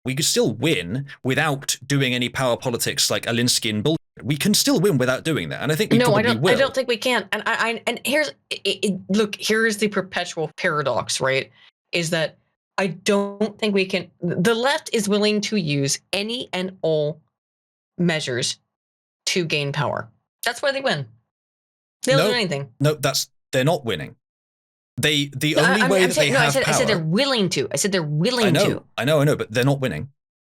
We could still win without doing any power politics like Alinsky and bullshit. We can still win without doing that, and I think we probably will. I don't think we can. And here's look. Here's the perpetual paradox, right? Is that I don't think we can. The left is willing to use any and all measures to gain power. That's why they win. They'll do anything. No, they're not winning. The only way that they have power. I said they're willing to. I said they're willing to. I know, but they're not winning.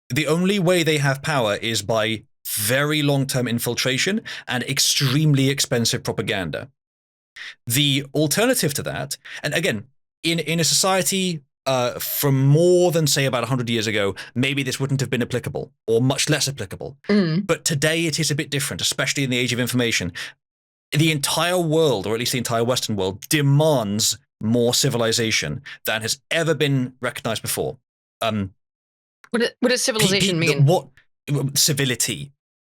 The only way they have power is by very long-term infiltration and extremely expensive propaganda. The alternative to that, and again, in a society from more than, say, about 100 years ago, maybe this wouldn't have been applicable, or much less applicable. But today it is a bit different, especially in the age of information. The entire world, or at least the entire Western world, demands more civilization than has ever been recognized before. What does civilization mean? What civility?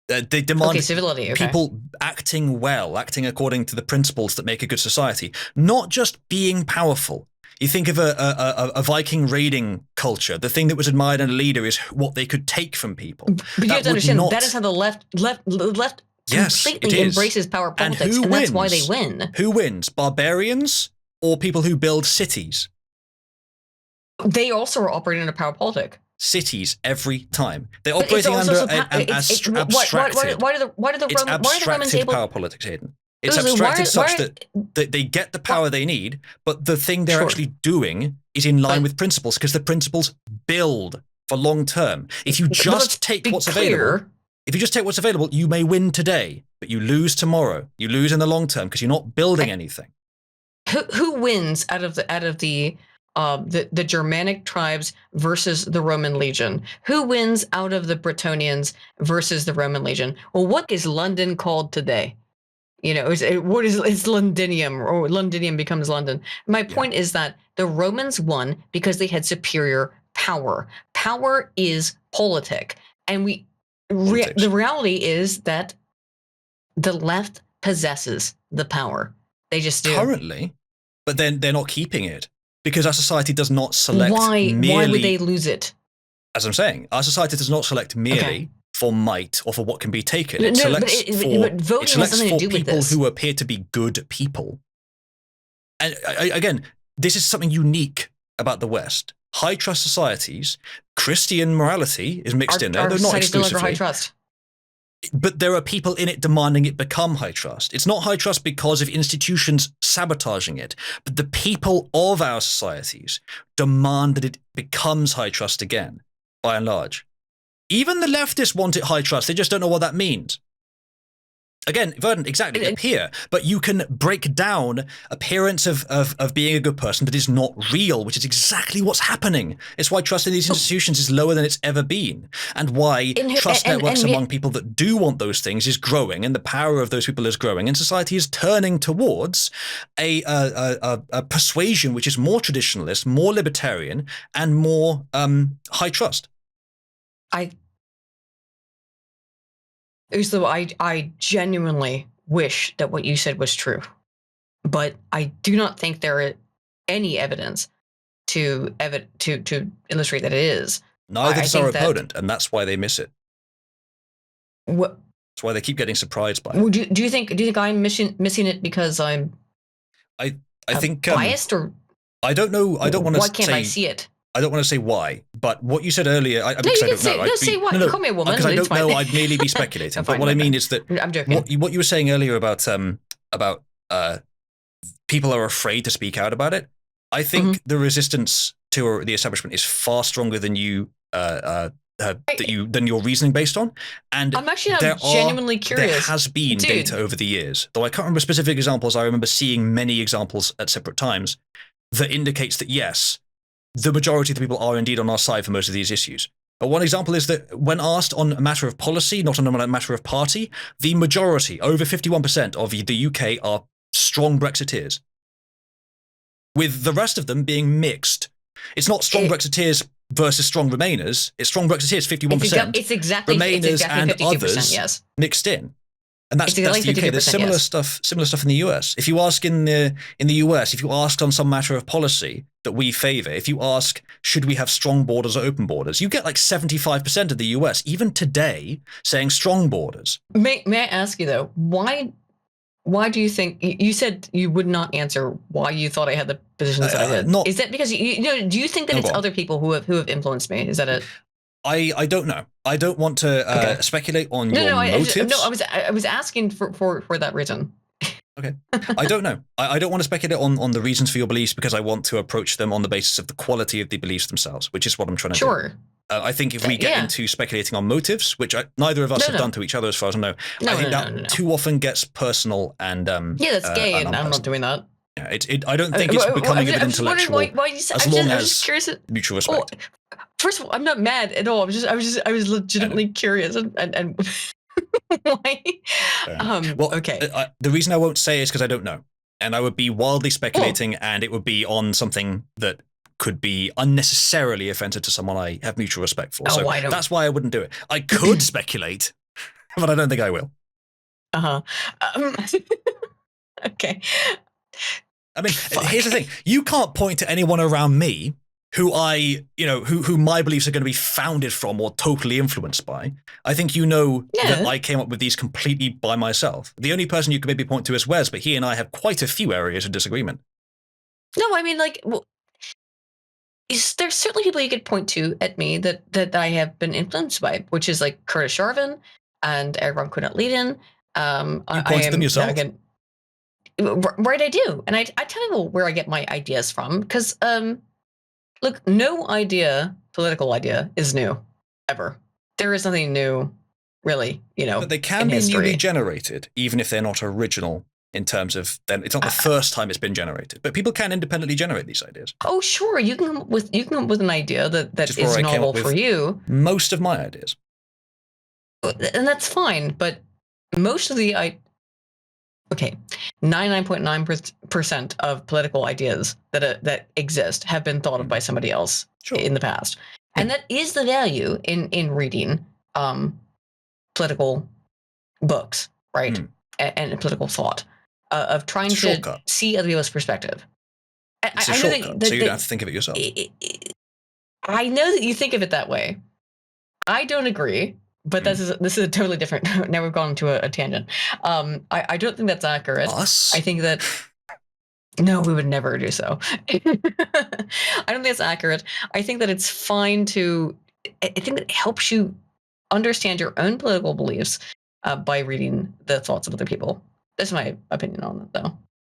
They demand civility, people acting well, acting according to the principles that make a good society, not just being powerful. You think of a Viking raiding culture. The thing that was admired in a leader is what they could take from people. But you have to understand, that is how the left completely embraces power politics, and that's why they win. Who wins? Barbarians or people who build cities? They also are operating under power politic. Cities every time. They're operating under an abstracted. Why do the Romans able power politics, Hayden? It's abstracted such that they get the power they need, but the thing they're actually doing is in line with principles, because the principles build for long term. If you just take what's available, you may win today, but you lose tomorrow. You lose in the long term because you're not building anything. Who wins out of the Germanic tribes versus the Roman legion? Who wins out of the Bretonians versus the Roman legion? Well, what is London called today? What is Londinium, or Londinium becomes London? My point is that the Romans won because they had superior power. Power is politic. And the reality is that the left possesses the power. They just do. Currently, but then they're not keeping it. Because our society does not select merely... Why would they lose it? As I'm saying, our society does not select merely for might or for what can be taken. It selects for people who appear to be good people. And again, this is something unique about the West. High trust societies, Christian morality is mixed in there. They're not exclusively. High trust. But there are people in it demanding it become high trust. It's not high trust because of institutions sabotaging it, but the people of our societies demand that it becomes high trust again, by and large. Even the leftists want it high trust, they just don't know what that means. Again, Verdant, exactly, appear, but you can break down appearance of being a good person that is not real, which is exactly what's happening. It's why trust in these institutions is lower than it's ever been, and why trust networks among people that do want those things is growing, and the power of those people is growing, and society is turning towards a persuasion which is more traditionalist, more libertarian, and more high trust. Uzalu, I genuinely wish that what you said was true, but I do not think there is any evidence to illustrate that it is. Neither does our opponent, and that's why they miss it. That's why they keep getting surprised by it. Do you think I'm missing it because I'm I think biased, or I don't know. I don't want to. Why can't I see it? I don't want to say why, but what you said earlier, you can say why. Call me a woman. Because I don't know. I'd merely be speculating. But what I mean is that I'm joking. What you were saying earlier about people are afraid to speak out about it. I think the resistance to the establishment is far stronger than you than your reasoning based on. And I'm actually genuinely curious. There has been data over the years, though I can't remember specific examples. I remember seeing many examples at separate times that indicates that yes, the majority of the people are indeed on our side for most of these issues. But one example is that when asked on a matter of policy, not on a matter of party, the majority, over 51% of the UK, are strong Brexiteers, with the rest of them being mixed. It's not strong Brexiteers versus strong Remainers. It's strong Brexiteers, 51%. It's exactly Remainers and others mixed in. And that's the UK. There's similar stuff in the US. If you ask in the US, if you ask on some matter of policy, that we favor, if you ask, should we have strong borders or open borders, you get like 75% of the US, even today, saying strong borders. May I ask you, though, why do you think you said you would not answer why you thought I had the positions that I did? Is that because do you think that it's other people who have influenced me? Is that it? I don't know. I don't want to speculate on your motives. I was asking for that reason. Okay. I don't know. I don't want to speculate on the reasons for your beliefs because I want to approach them on the basis of the quality of the beliefs themselves, which is what I'm trying to do. Sure. I think if we get into speculating on motives, which neither of us have done to each other as far as I know, I think that too often gets personal and that's gay, and I'm not doing that. Yeah, I don't think it's becoming a bit intellectual as long as mutual respect. First of all, I'm not mad at all. I was legitimately curious and why? Okay. The reason I won't say is because I don't know, and I would be wildly speculating, and it would be on something that could be unnecessarily offensive to someone I have mutual respect for. So that's why I wouldn't do it. I could speculate, but I don't think I will. Okay. I mean, here's the thing: you can't point to anyone around me who who my beliefs are going to be founded from or totally influenced by. I think that I came up with these completely by myself. The only person you could maybe point to is Wes, but he and I have quite a few areas of disagreement. No, I mean, there's certainly people you could point to at me that I have been influenced by, which is like Curtis Sharvin and Aaron Kunat-Leadon. You point to them yourself? Again, right, I do. And I tell you where I get my ideas from, because look, no political idea is new, ever. There is nothing new, really, But they can be newly generated, even if they're not original in terms of, then it's not the first time it's been generated. But people can independently generate these ideas. Oh, sure. You can come up with an idea that is novel for you. Most of my ideas. And that's fine, but most of the 99.9% of political ideas that exist have been thought of by somebody else in the past. And that is the value in reading political books, right? And political thought, of trying to see other people's perspective. It's a shortcut, so you don't have to think of it yourself. I know that you think of it that way. I don't agree. But this is a totally different. Now we've gone into a tangent. I don't think that's accurate. Us? I think that no, we would never do so. I don't think it's accurate. I think that it's fine to. I think that it helps you understand your own political beliefs by reading the thoughts of other people. That's my opinion on it, though.